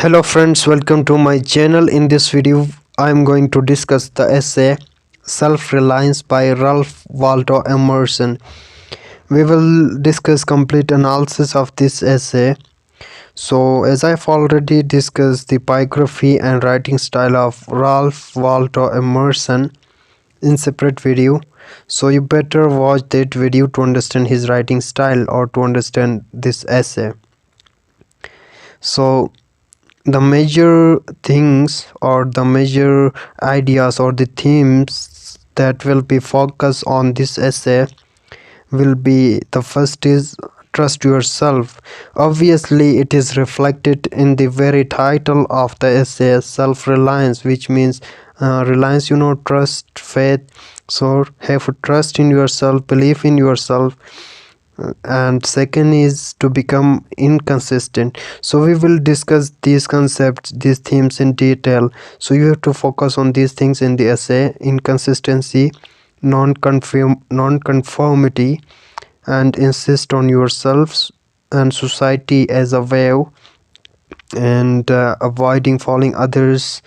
Hello friends, welcome to my channel. In this video I am going to discuss the essay Self-Reliance by Ralph Waldo Emerson. We will discuss complete analysis of this essay. So as I've already discussed the biography and writing style of Ralph Waldo Emerson in separate video, so you better watch that video to understand his writing style or to understand this essay. So the major things or the major ideas or the themes that will be focused on this essay will be: the first is trust yourself. Obviously it is reflected in the very title of the essay, self-reliance, which means reliance, trust, faith. So have trust in yourself, believe in yourself. And second is to become inconsistent. So we will discuss these concepts, these themes in detail. So you have to focus on these things in the essay: inconsistency, non-conformity, and insist on yourselves, and society as a wave, and avoiding following others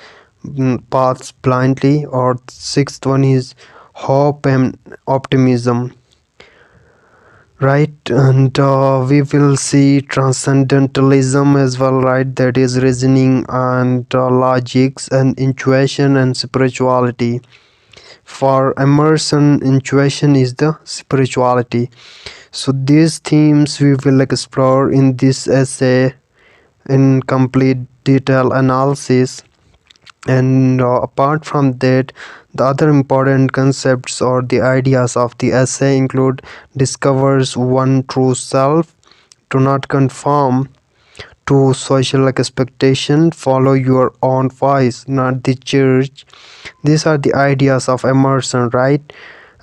paths blindly. Or sixth one is hope and optimism, right? And we will see transcendentalism as well, right? That is reasoning and logics and intuition and spirituality. For Emerson, intuition is the spirituality. So these themes we will explore in this essay in complete detail analysis. And apart from that, the other important concepts or the ideas of the essay include: discovers one true self, do not conform to social expectation, follow your own voice, not the church. These are the ideas of Emerson, right?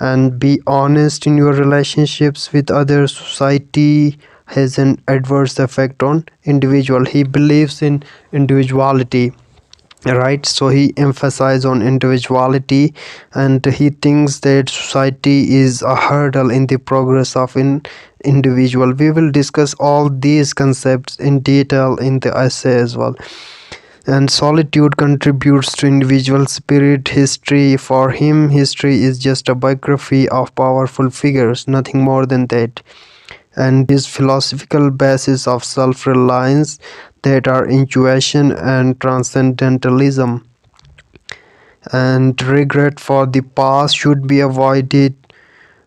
And be honest in your relationships with others. Society has an adverse effect on individual. He believes in individuality, right? So he emphasized on individuality, and he thinks that society is a hurdle in the progress of an individual. We will discuss all these concepts in detail in the essay as well. And solitude contributes to individual spirit. History, for him, history is just a biography of powerful figures, nothing more than that. And his philosophical basis of self-reliance, that are intuition and transcendentalism. And regret for the past should be avoided,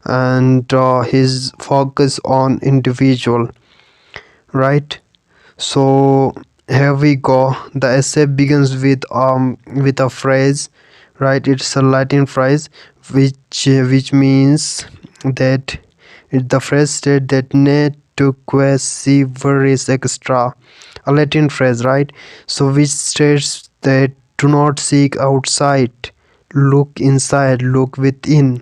and his focus on individual, right? So here we go. The essay begins with a phrase, right? It's a Latin phrase which means that the phrase states that "ne tu quasi veris extra," a Latin phrase, right? So which states that do not seek outside, look inside, look within.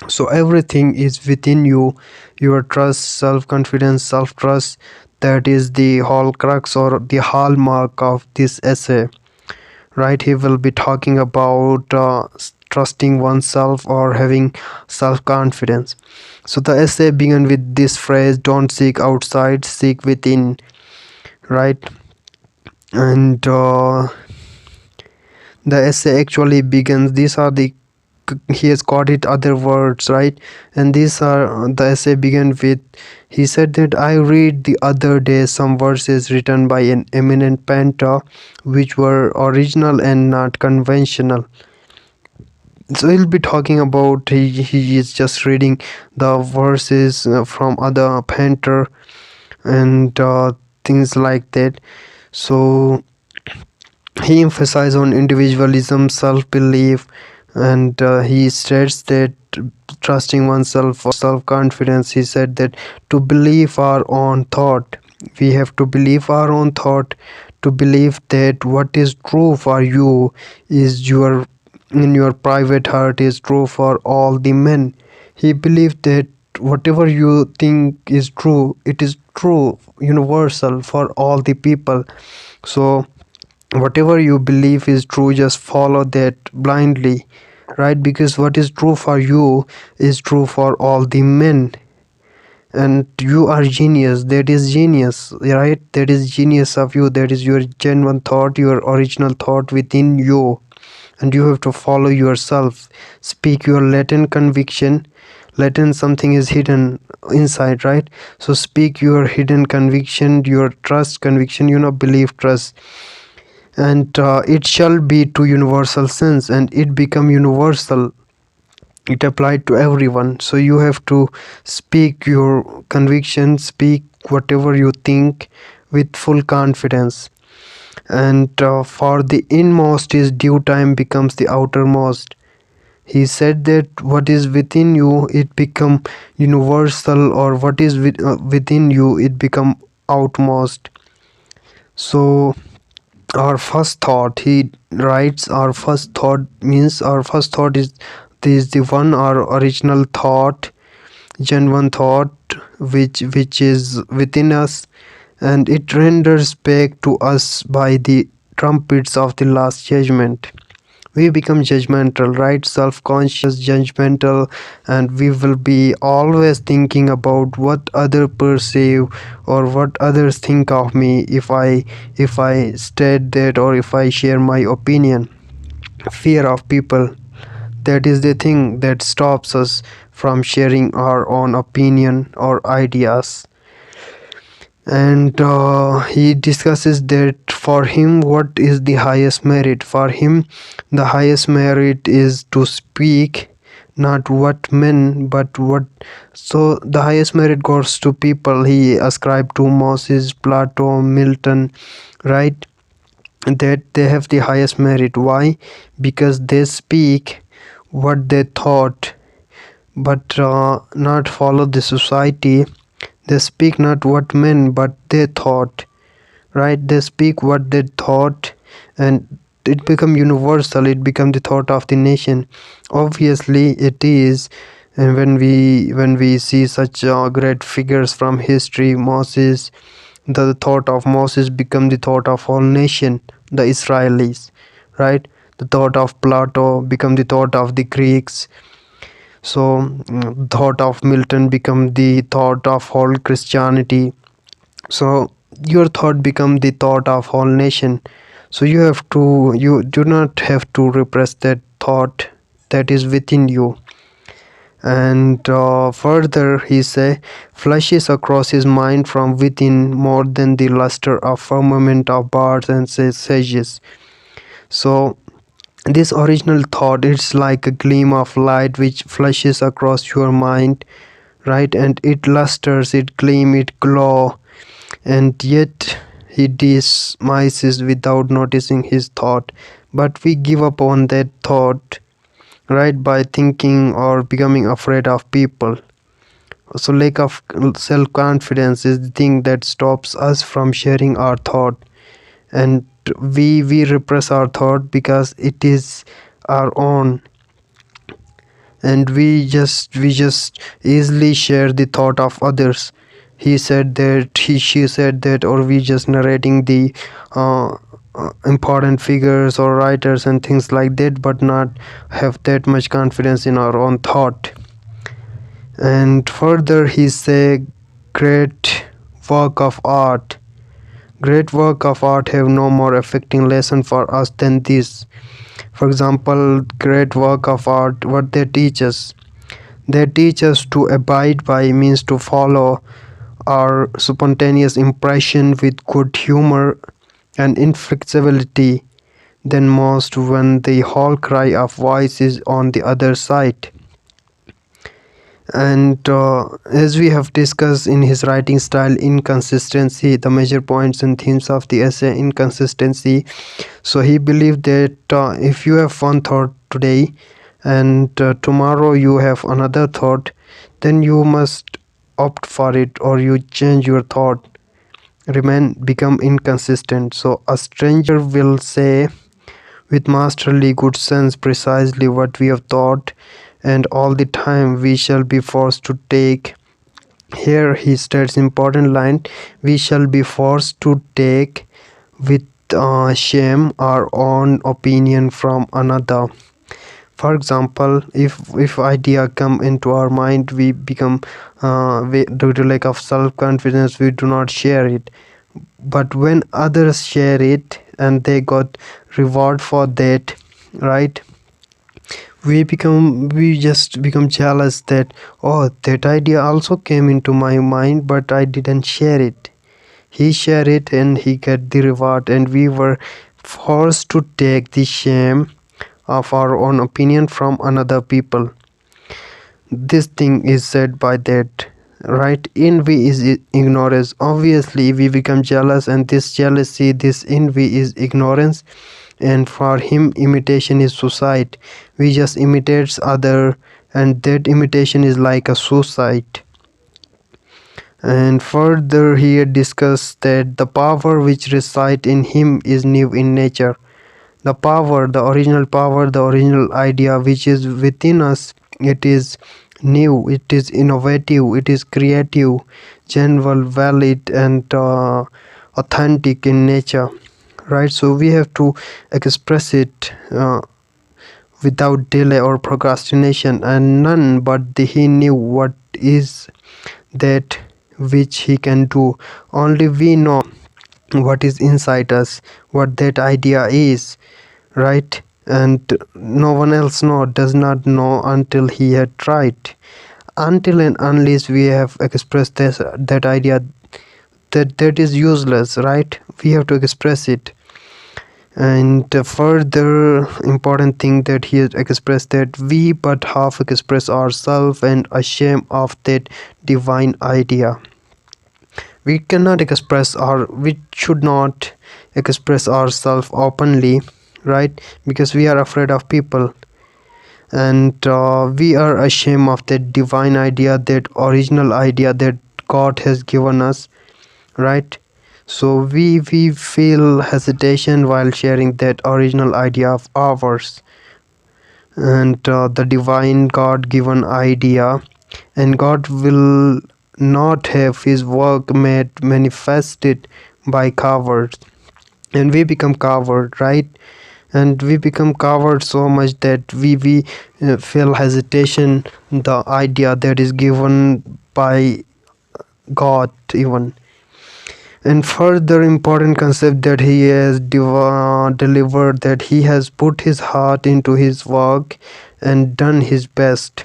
So everything is within you. Your trust, self-confidence, self-trust, that is the whole crux or the hallmark of this essay, right? He will be talking about trusting oneself or having self-confidence. So the essay begins with this phrase: don't seek outside, seek within, right? And the essay actually begins, these are the, he has got it other words, right? And these are, the essay began with, he said that I read the other day some verses written by an eminent painter which were original and not conventional. So he'll be talking about, he is just reading the verses from other painter and things like that. So he emphasized on individualism, self-belief, and he states that trusting oneself or self-confidence, he said that to believe our own thought, we have to believe our own thought, to believe that what is true for you is your, in your private heart, is true for all the men. He believed that whatever you think is true, it is true, universal for all the people. So whatever you believe is true, just follow that blindly, right? Because what is true for you is true for all the men, and you are genius. That is genius, right? That is genius of you. That is your genuine thought, your original thought within you, and you have to follow yourself. Speak your latent conviction. Latent, something is hidden inside, right? So speak your hidden conviction, your trust conviction, belief, trust, and it shall be to universal sense, and it become universal. It applied to everyone. So you have to speak your conviction, speak whatever you think with full confidence. And for the inmost is due time becomes the outermost. He said that what is within you, it become universal, or what is within you, it become outmost. So our first thought, he writes, our first thought means our first thought is the one, our original thought, genuine thought, which is within us, and it renders back to us by the trumpets of the last judgment. We become judgmental, right? Self-conscious, judgmental, and we will be always thinking about what other perceive, or what others think of me if I state that, or if I share my opinion. Fear of people, that is the thing that stops us from sharing our own opinion or ideas. And he discusses that for him, what is the highest merit. For him, the highest merit is to speak not what men but what. So the highest merit goes to people he ascribed to Moses, Plato, Milton, right? That they have the highest merit. Why? Because they speak what they thought, but not follow the society. They speak not what men but they thought, right? They speak what they thought, and it become universal. It become the thought of the nation. Obviously it is. And when we see such great figures from history, Moses, the thought of Moses become the thought of whole nation, the Israelis, right? The thought of Plato become the thought of the Greeks. So thought of Milton become the thought of whole Christianity. So your thought become the thought of whole nation. So you do not have to repress that thought that is within you. And further he say, flashes across his mind from within more than the luster of firmament of bards and sages. So this original thought, it's like a gleam of light which flashes across your mind, right? And it lusters, it gleam, it glow, and yet he dismisses without noticing his thought. But we give up on that thought, right, by thinking or becoming afraid of people. So lack of self-confidence is the thing that stops us from sharing our thought. And we repress our thought because it is our own, and we just easily share the thought of others. He said that, she said that, or we just narrating the important figures or writers and things like that, but not have that much confidence in our own thought. And further he say, great work of art, great work of art have no more affecting lesson for us than this. For example, great work of art, what they teach us, they teach us to abide by, means to follow our spontaneous impression with good humor and inflexibility than most when the whole cry of voice is on the other side. And as we have discussed in his writing style, inconsistency, the major points and themes of the essay, inconsistency. So he believed that if you have one thought today, and tomorrow you have another thought, then you must opt for it, or you change your thought, become inconsistent. So a stranger will say with masterly good sense precisely what we have thought, and all the time we shall be forced to take, here he states important line, we shall be forced to take with shame our own opinion from another. For example, if idea come into our mind, we become due to lack of self-confidence, we do not share it. But when others share it and they got reward for that, right, we just become jealous that, oh, that idea also came into my mind but I didn't share it. He shared it and he get the reward, and we were forced to take the shame of our own opinion from another people. This thing is said by that, right? Envy is ignorance. Obviously we become jealous, and this jealousy, this envy is ignorance. And for him, imitation is suicide. We just imitates other, and that imitation is like a suicide. And further here discussed that the power which resides in him is new in nature. The power, the original power, the original idea which is within us, it is new, it is innovative, it is creative, genuine, valid, and authentic in nature, right? So we have to express it without delay or procrastination, and none but he knew what is that which he can do. Only we know what is inside us, what that idea is, right? And no one else does not know until he had tried. Until and unless we have expressed that idea, that is useless, right? We have to express it. And further important thing that he has expressed, that we but half express ourselves and ashamed of that divine idea. We cannot express we should not express ourselves openly, right? Because we are afraid of people, and we are ashamed of that divine idea, that original idea that God has given us, right? So we feel hesitation while sharing that original idea of ours, and the divine God given idea. And God will not have his work made manifested by cowards, and we become coward, right? And we become coward so much that we feel hesitation the idea that is given by God even. And further important concept that he has delivered, that he has put his heart into his work and done his best.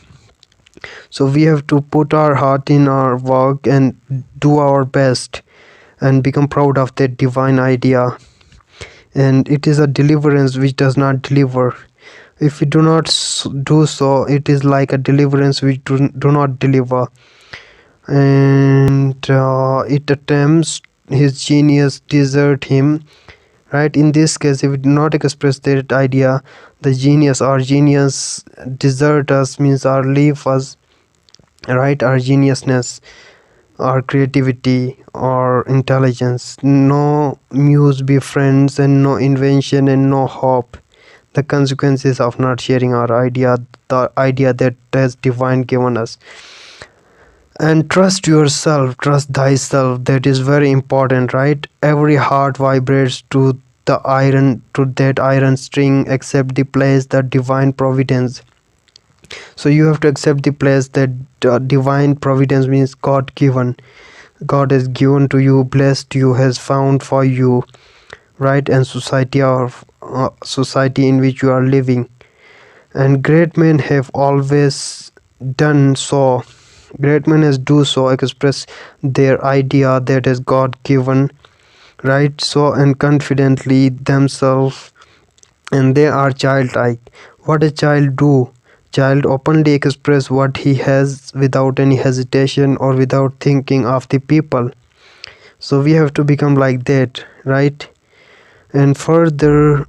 So we have to put our heart in our work and do our best and become proud of that divine idea. And it is a deliverance which does not deliver. If we do not do so, it is like a deliverance which do not deliver. And it attempts his genius desert him, right? In this case, if we do not express that idea, the genius, our genius desert us, means our leave us, right? Our geniusness, our creativity, or intelligence. No muse befriends, and no invention, and no hope. The consequences of not sharing our idea, the idea that has divine given us. And trust yourself, trust thyself. That is very important, right? Every heart vibrates to that iron string. Accept the place, the divine providence. So you have to accept the place that divine providence means God given. God has given to you, blessed you, has found for you, right? And society in which you are living. And great men have always done so. Great men has do so, express their idea that is God given, right? So, and confidently themselves, and they are childlike. What a child do? Child openly express what he has without any hesitation or without thinking of the people. So we have to become like that, right? And further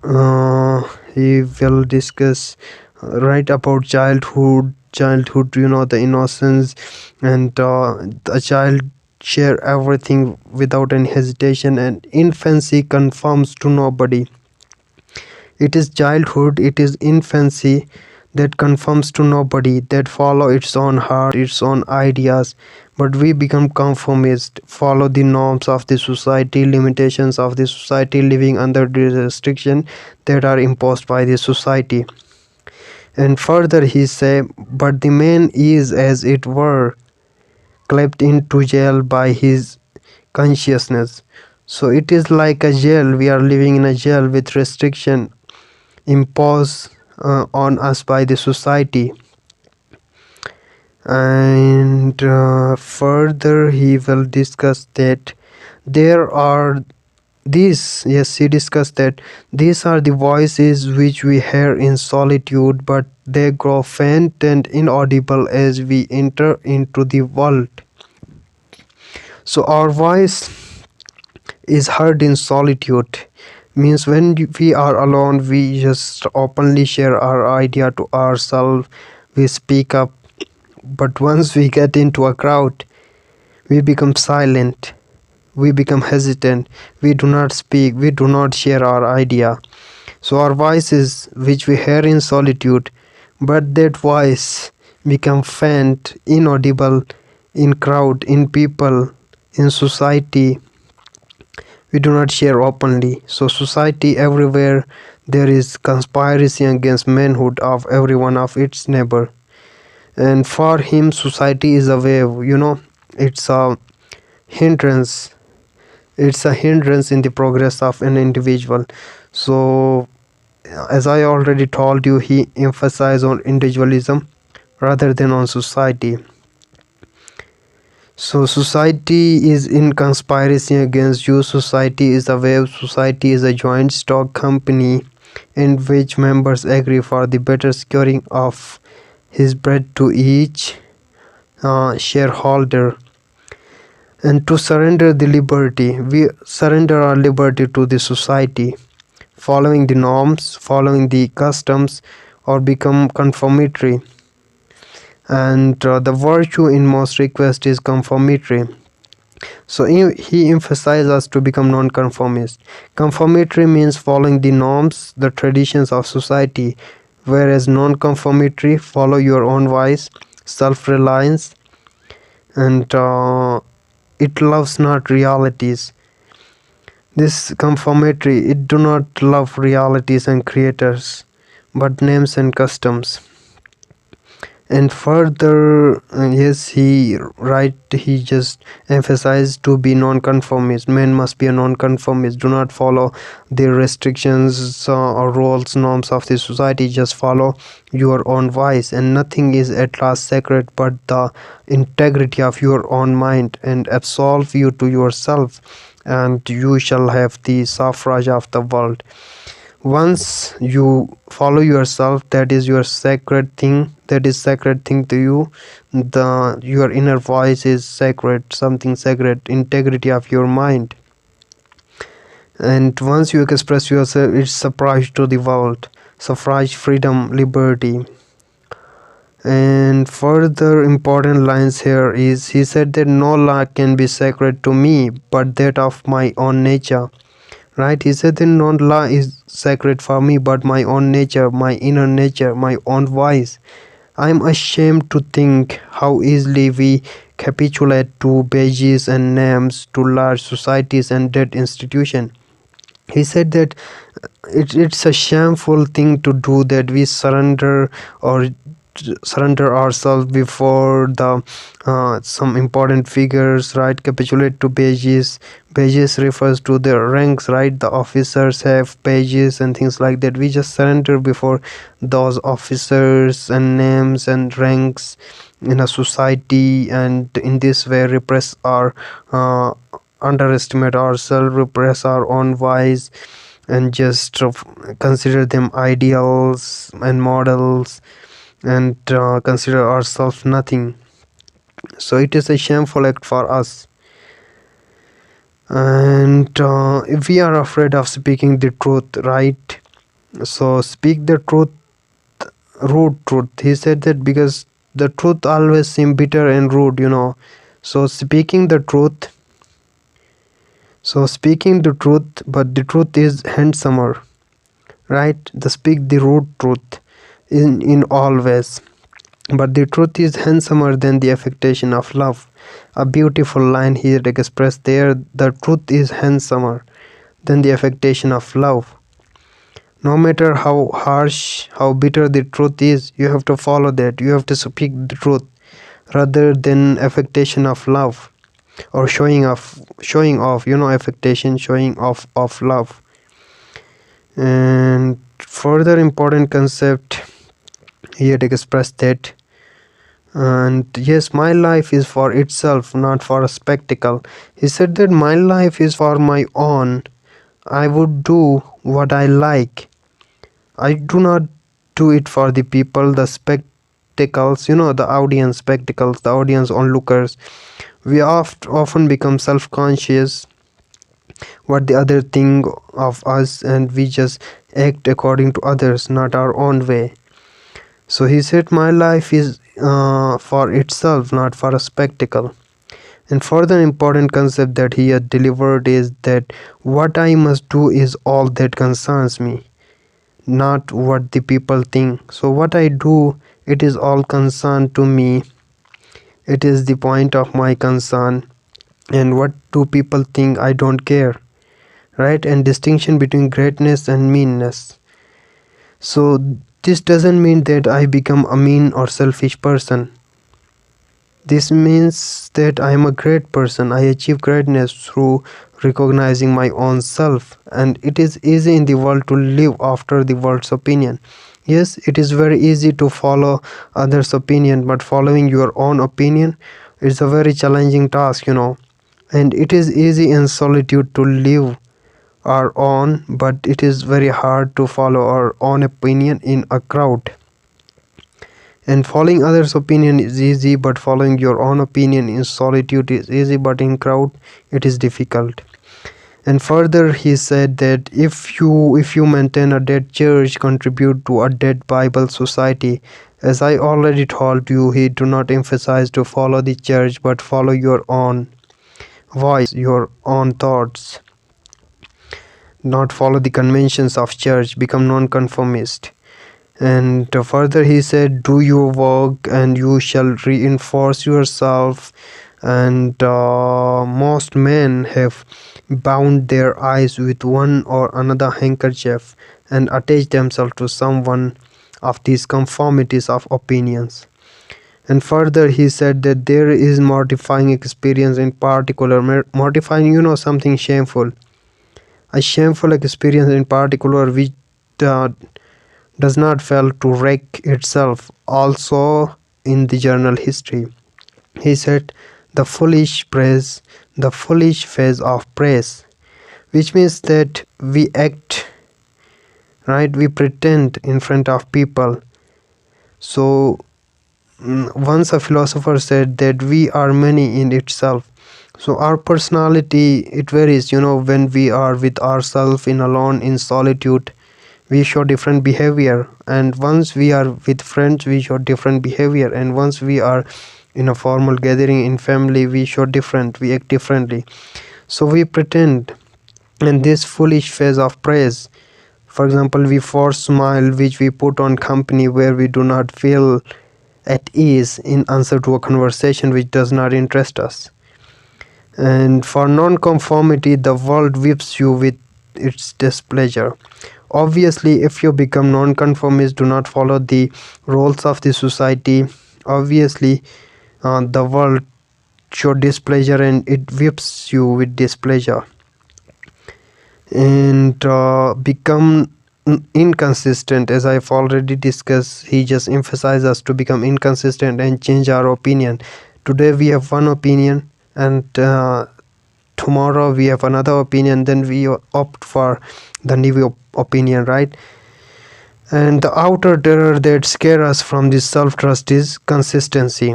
he will discuss right about childhood, the innocence, and the child share everything without any hesitation, and infancy conforms to nobody. It is childhood, it is infancy that conforms to nobody, that follow its own heart, its own ideas. But we become conformist, follow the norms of the society, limitations of the society, living under the restriction that are imposed by the society. And further he say, but the man is as it were clapped into jail by his consciousness. So it is like a jail. We are living in a jail with restriction imposed on us by the society. And further he will discuss that there are these, yes, he discussed that these are the voices which we hear in solitude, but they grow faint and inaudible as we enter into the world. So our voice is heard in solitude, means when we are alone we just openly share our idea to ourselves, we speak up. But once we get into a crowd, we become silent, we become hesitant, we do not speak, we do not share our idea. So our voices which we hear in solitude, but that voice become faint, inaudible in crowd, in people, in society, we do not share openly. So society everywhere there is conspiracy against manhood of every one of its neighbor. And for him society is a wave, it's a hindrance. It's a hindrance in the progress of an individual. So as I already told you, he emphasized on individualism rather than on society. So society is in conspiracy against you. Society is a wave. Society is a joint stock company in which members agree for the better securing of his bread to each shareholder. And to surrender the liberty, we surrender our liberty to the society, following the norms, following the customs, or become conformatory. And the virtue in most request is conformatory. So he emphasizes us to become non-conformist. Conformatory means following the norms, the traditions of society, whereas non-conformatory follow your own voice, self-reliance, and it loves not realities. This conformatory, it do not love realities and creators, but names and customs. And further, yes, he just emphasized to be non-conformist. Men must be a non-conformist, do not follow the restrictions or rules, norms of the society, just follow your own voice. And nothing is at last sacred but the integrity of your own mind, and absolve you to yourself, and you shall have the suffrage of the world. Once you follow yourself, that is your sacred thing, that is sacred thing to you. Your inner voice is sacred, something sacred, integrity of your mind. And once you express yourself, it's suffrage to the world, suffrage, freedom, liberty. And further important lines here is, he said that no law can be sacred to me but that of my own nature. Right, he said that no law is sacred for me but my own nature, my inner nature, my own voice. I am ashamed to think how easily we capitulate to badges and names, to large societies and dead institutions. He said that it's a shameful thing to do, that we surrender ourselves before the some important figures, right? Capitulate to badges. Badges refers to the ranks, right? The officers have badges and things like that. We just surrender before those officers and names and ranks in a society, and in this way repress our underestimate ourselves, repress our own voice, and just consider them ideals and models, and consider ourselves nothing. So it is a shameful act for us. And if we are afraid of speaking the truth, right? So speak the truth, rude truth. He said that because the truth always seems bitter and rude. So speaking the truth, but the truth is handsomer, right? The speak the rude truth in all ways. But the truth is handsomer than the affectation of love. A beautiful line here expressed there. The truth is handsomer than the affectation of love. No matter how harsh, how bitter the truth is, you have to follow that. You have to speak the truth rather than affectation of love or showing off, affectation, showing off of love. And further important concept he had expressed that, and yes, my life is for itself, not for a spectacle. He said that my life is for my own. I would do what I like. I do not do it for the people, the spectacles, the audience spectacles, the audience onlookers. We often become self-conscious what the other think of us, and we just act according to others, not our own way. So he said my life is for itself, not for a spectacle. And further important concept that he had delivered is that what I must do is all that concerns me, not what the people think. So what I do, it is all concerned to me. It is the point of my concern. And what do people think, I don't care, right? And distinction between greatness and meanness. So this doesn't mean that I become a mean or selfish person. This means that I am a great person. I achieve greatness through recognizing my own self. And it is easy in the world to live after the world's opinion. Yes, it is very easy to follow others' opinion, but following your own opinion is a very challenging task. And it is easy in solitude to live our own, but it is very hard to follow our own opinion in a crowd. And following others' opinion is easy, but following your own opinion in solitude is easy, but in crowd it is difficult. And further he said that if you maintain a dead church, contribute to a dead Bible society. As I already told you, he do not emphasize to follow the church, but follow your own voice, your own thoughts. Not follow the conventions of church, become non-conformist. And further he said, do your work and you shall reinforce yourself. And most men have bound their eyes with one or another handkerchief and attached themselves to someone of these conformities of opinions. And further he said that there is mortifying experience in particular. Mortifying, something shameful. A shameful experience in particular which uh, does not fail to wreck itself also in the journal history. He said the foolish praise, the foolish phase of praise, which means that we act, right? We pretend in front of people. So once a philosopher said that we are many in itself. So our personality, it varies, when we are with ourselves in alone in solitude, we show different behavior, and once we are with friends we show different behavior, and once we are in a formal gathering in family we act differently. So we pretend. And this foolish phase of praise, for example, we force smile which we put on company where we do not feel at ease in answer to a conversation which does not interest us. And for non-conformity, the world whips you with its displeasure. Obviously, if you become non-conformist, do not follow the roles of the society, obviously the world show displeasure and it whips you with displeasure. And become inconsistent, as I've already discussed. He just emphasizes us to become inconsistent and change our opinion. Today we have one opinion, and tomorrow we have another opinion, then we opt for the new opinion, right? And the outer terror that scares us from this self-trust is consistency.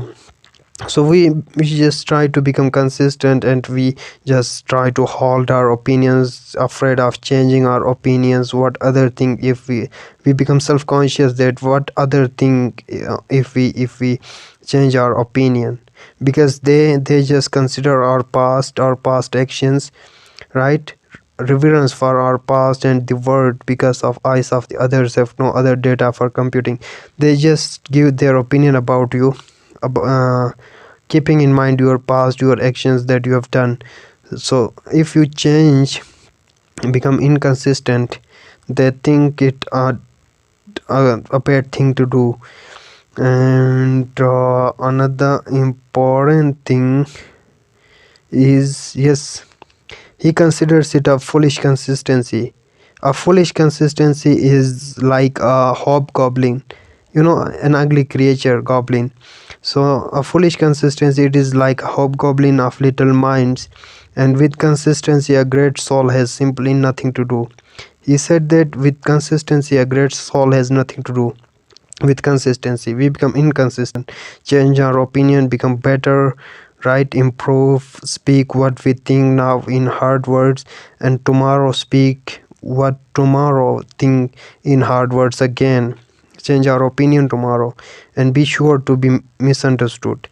So we just try to become consistent, and we just try to hold our opinions, afraid of changing our opinions, what other think. If we become self-conscious that what other think, if we change our opinion, because they just consider our past actions, right? Reverence for our past and the word, because of eyes of the others have no other data for computing. They just give their opinion about you, keeping in mind your past, your actions that you have done. So if you change, become inconsistent, They think it a bad thing to do. And another important thing is, yes, he considers it a foolish consistency. A foolish consistency is like a hobgoblin, an ugly creature, goblin. So a foolish consistency, it is like a hobgoblin of little minds, and with consistency a great soul has simply nothing to do. He said that with consistency a great soul has nothing to do. With consistency we become inconsistent, change our opinion, become better, right, improve, speak what we think now in hard words, and tomorrow speak what tomorrow think in hard words again, change our opinion tomorrow, and be sure to be misunderstood.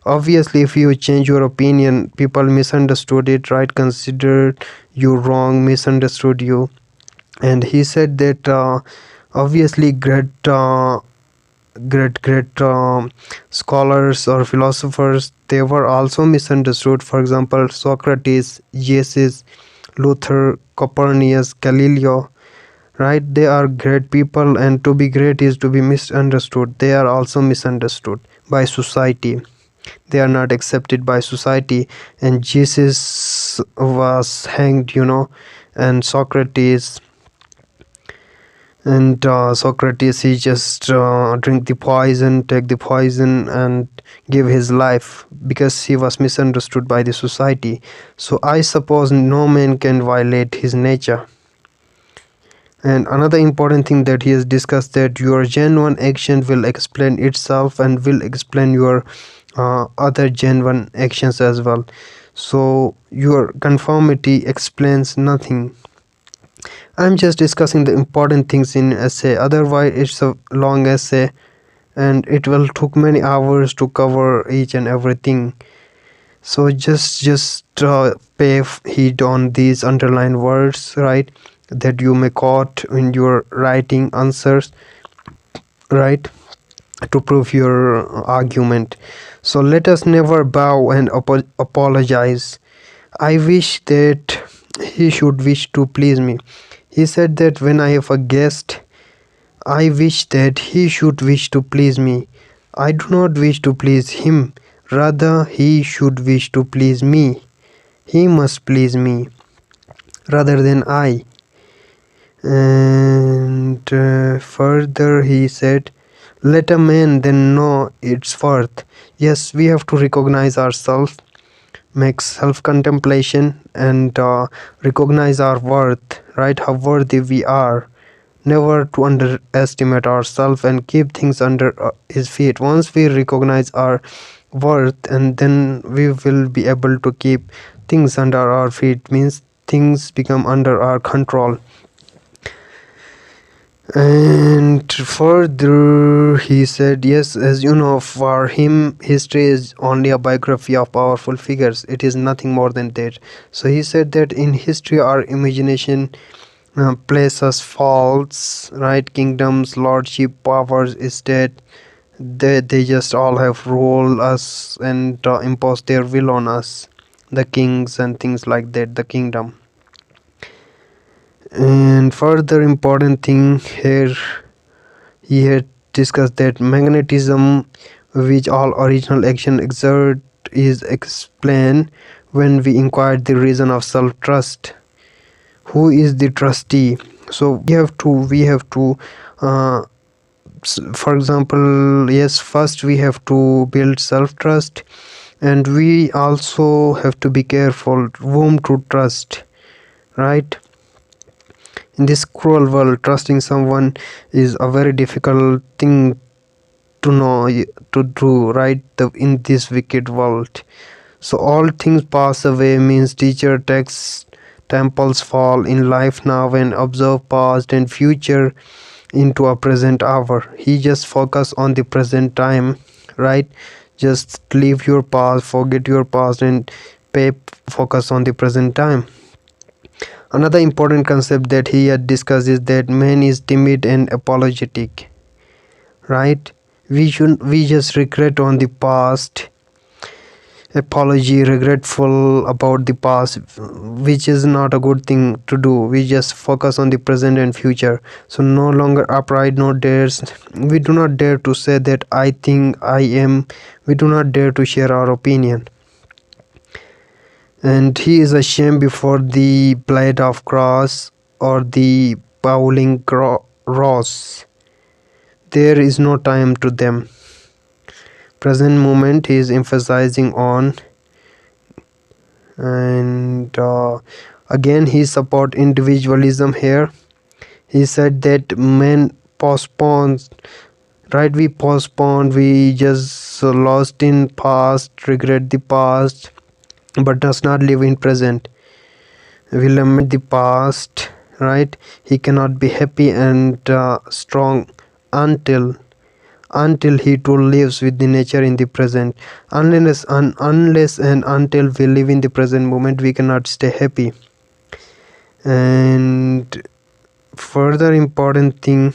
Obviously if you change your opinion, people misunderstood it, right, considered you wrong, misunderstood you. And he said that obviously great scholars or philosophers, they were also misunderstood. For example, Socrates, Jesus, Luther, Copernicus, Galileo, right, they are great people, and to be great is to be misunderstood. They are also misunderstood by society, they are not accepted by society. And Jesus was hanged, and Socrates, he just drink the poison, take the poison, and give his life because he was misunderstood by the society. So I suppose no man can violate his nature. And another important thing that he has discussed, that your genuine action will explain itself and will explain your other genuine actions as well. So your conformity explains nothing. I'm just discussing the important things in essay. Otherwise, it's a long essay, and it will took many hours to cover each and everything. So just pay heed on these underlined words, right? That you may quote in your writing answers, right? To prove your argument. So let us never bow and apologize. I wish that he should wish to please me. He said that when I have a guest, I wish that he should wish to please me. I do not wish to please him, rather, he should wish to please me. He must please me rather than I. And further, he said, let a man then know its worth. Yes, we have to recognize ourselves, make self contemplation, and recognize our worth, right? How worthy we are. Never to underestimate ourselves and keep things under his feet. Once we recognize our worth, and then we will be able to keep things under our feet, means things become under our control. And further, he said, yes, as you know, for him, history is only a biography of powerful figures. It is nothing more than that. So he said that in history, our imagination places false, right? Kingdoms, lordship, powers, estate, they just all have ruled us and imposed their will on us. The kings and things like that, the kingdom. And further important thing here, he had discussed that magnetism, which all original action exert, is explained when we inquire the reason of self-trust. Who is the trustee? So we have to for example, yes, first we have to build self-trust, and we also have to be careful whom to trust, right? In this cruel world, trusting someone is a very difficult thing to know, to do, right? In this wicked world. So all things pass away means teacher, text, temples fall in life now, and observe past and future into a present hour. He just focus on the present time, right? Just leave your past, forget your past, and pay focus on the present time. Another important concept that he had discussed is that man is timid and apologetic, right? We just regret on the past, apology, regretful about the past, which is not a good thing to do. We just focus on the present and future. So no longer our pride, no dares. We do not dare to say that I think I am. We do not dare to share our opinion. And he is ashamed before the blade of grass or the bowling ross. There is no time to them. Present moment he is emphasizing on. And again he support individualism here. He said that men postpone, right? We postpone, we just lost in past, regret the past, but does not live in present. We lament the past, right? He cannot be happy and strong until he too lives with the nature in the present. Unless and until we live in the present moment, we cannot stay happy. And further important thing,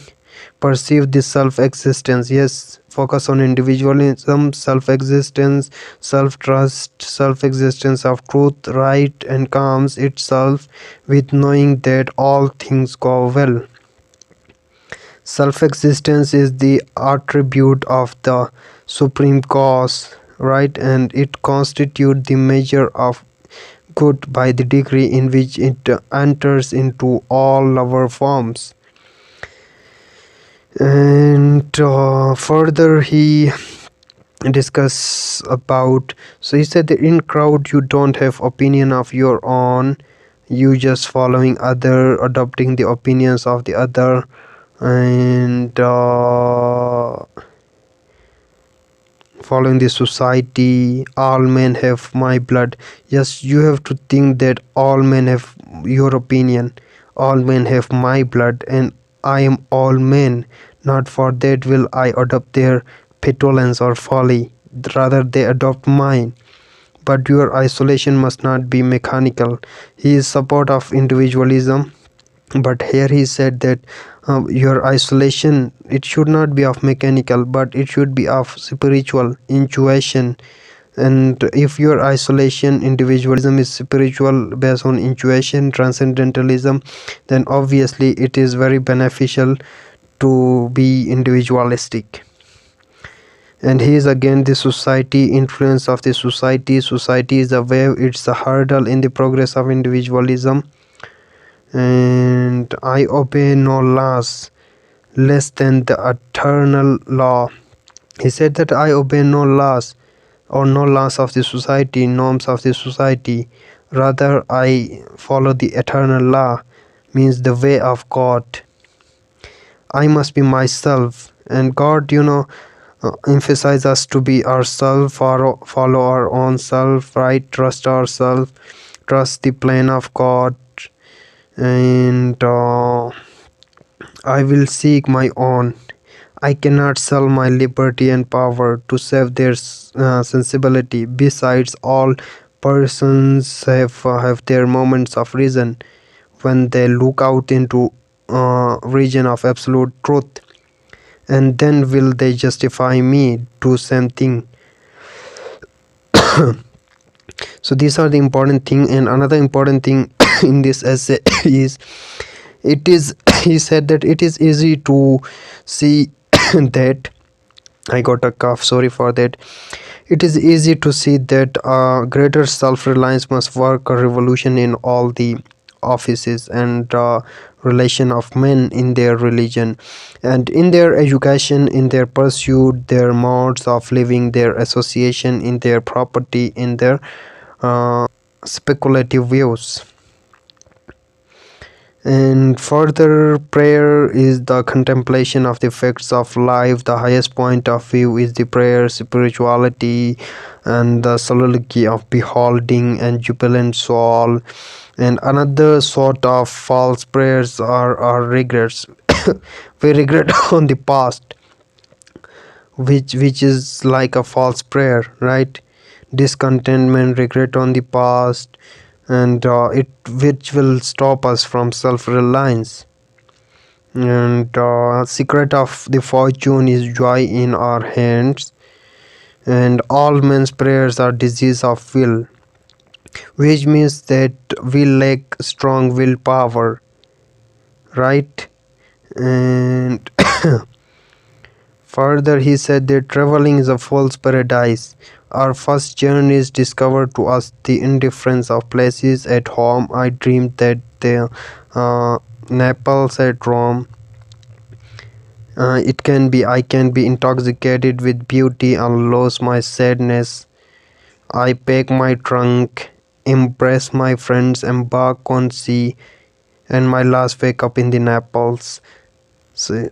perceive the self-existence. Yes, focus on individualism, self-existence, self-trust, self-existence of truth, right, and calms itself with knowing that all things go well. Self-existence is the attribute of the supreme cause, right, and it constitutes the measure of good by the degree in which it enters into all our forms. And further he discuss about, so he said that in crowd you don't have opinion of your own, you just following other, adopting the opinions of the other. And following the society, all men have my blood. Yes, you have to think that all men have your opinion, all men have my blood, and I am all men. Not for that will I adopt their petulance or folly, rather they adopt mine. But your isolation must not be mechanical. He is support of individualism, but here he said that your isolation, it should not be of mechanical, but it should be of spiritual intuition. And if your isolation, individualism, is spiritual based on intuition, transcendentalism, then obviously it is very beneficial to be individualistic. And he is again the society, influence of the society is a wave, it's a hurdle in the progress of individualism. And I obey no laws less than the eternal law. He said that I obey no laws or no laws of the society, norms of the society. Rather, I follow the eternal law, means the way of God. I must be myself, and God, emphasize us to be ourselves, follow our own self, right? Trust ourselves, trust the plan of God, and I will seek my own. I cannot sell my liberty and power to save their sensibility. Besides, all persons have their moments of reason when they look out into region of absolute truth, and then will they justify me do same thing. So these are the important thing. And another important thing in this essay is, it is he said that it is easy to see that, I got a cough, sorry for that. It is easy to see that greater self-reliance must work a revolution in all the offices and relation of men in their religion and in their education, in their pursuit, their modes of living, their association, in their property, in their speculative views. And further, prayer is the contemplation of the facts of life. The highest point of view is the prayer, spirituality, and the soliloquy of beholding and jubilant soul. And another sort of false prayers are regrets. We regret on the past, which is like a false prayer, right? Discontentment, regret on the past, and it which will stop us from self-reliance. And secret of the fortune is joy in our hands. and all men's prayers are disease of will, which means that we lack strong willpower, right? And further, he said that traveling is a false paradise. Our first journeys discover to us the indifference of places. At home, I dreamed that the Naples at Rome. I can be intoxicated with beauty and lose my sadness. I pack my trunk, embrace my friends, embark on sea, and my last wake up in the Naples. So,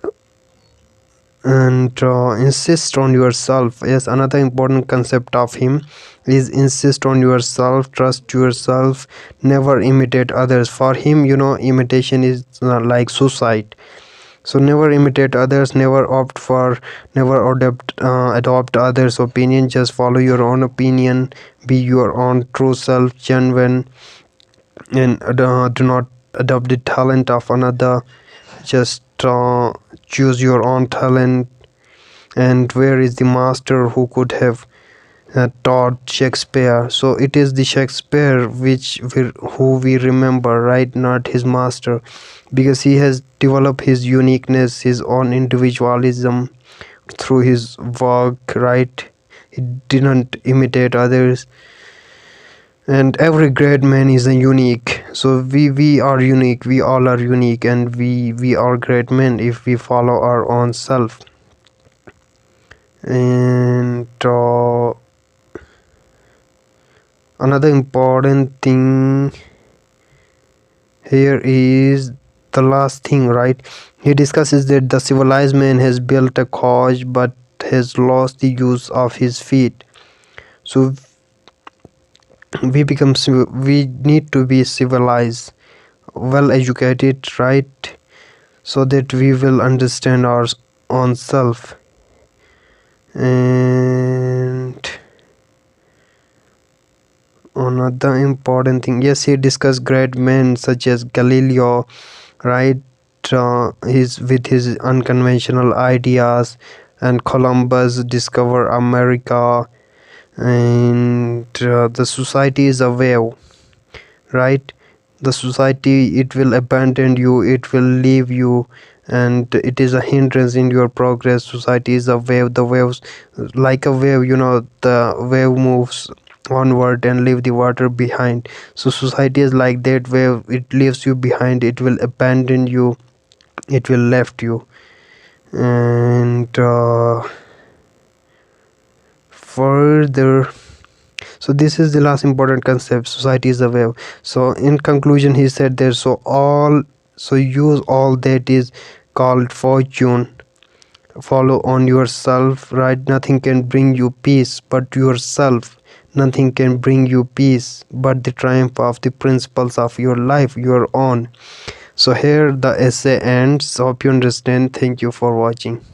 and insist on yourself. Yes, another important concept of him is insist on yourself, trust yourself, never imitate others. For him, imitation is like suicide. So never imitate others, never adopt others opinion, just follow your own opinion, be your own true self, genuine, and do not adopt the talent of another. Just choose your own talent. And where is the master who could have taught Shakespeare? So it is the Shakespeare who we remember, right? Not his master, because he has developed his uniqueness, his own individualism through his work, right? He didn't imitate others, and every great man is a unique. So we are unique. We all are unique, and we are great men if we follow our own self. And another important thing here is the last thing, right? He discusses that the civilized man has built a couch but has lost the use of his feet. So we need to be civilized, well educated, right? So that we will understand our own self. And another important thing, yes, he discussed great men such as Galileo, right? His with his unconventional ideas, and Columbus discover America. And the society is a wave, right? The society, it will abandon you, it will leave you, and it is a hindrance in your progress. Society is a wave. The waves, like a wave, the wave moves onward and leave the water behind. So society is like that wave. It leaves you behind, it will abandon you, it will left you. And further, so this is the last important concept. Society is a wave. So in conclusion, he said there, so use all that is called fortune, follow on yourself, right? Nothing can bring you peace but yourself. Nothing can bring you peace but the triumph of the principles of your life, your own. So here the essay ends. Hope you understand. Thank you for watching.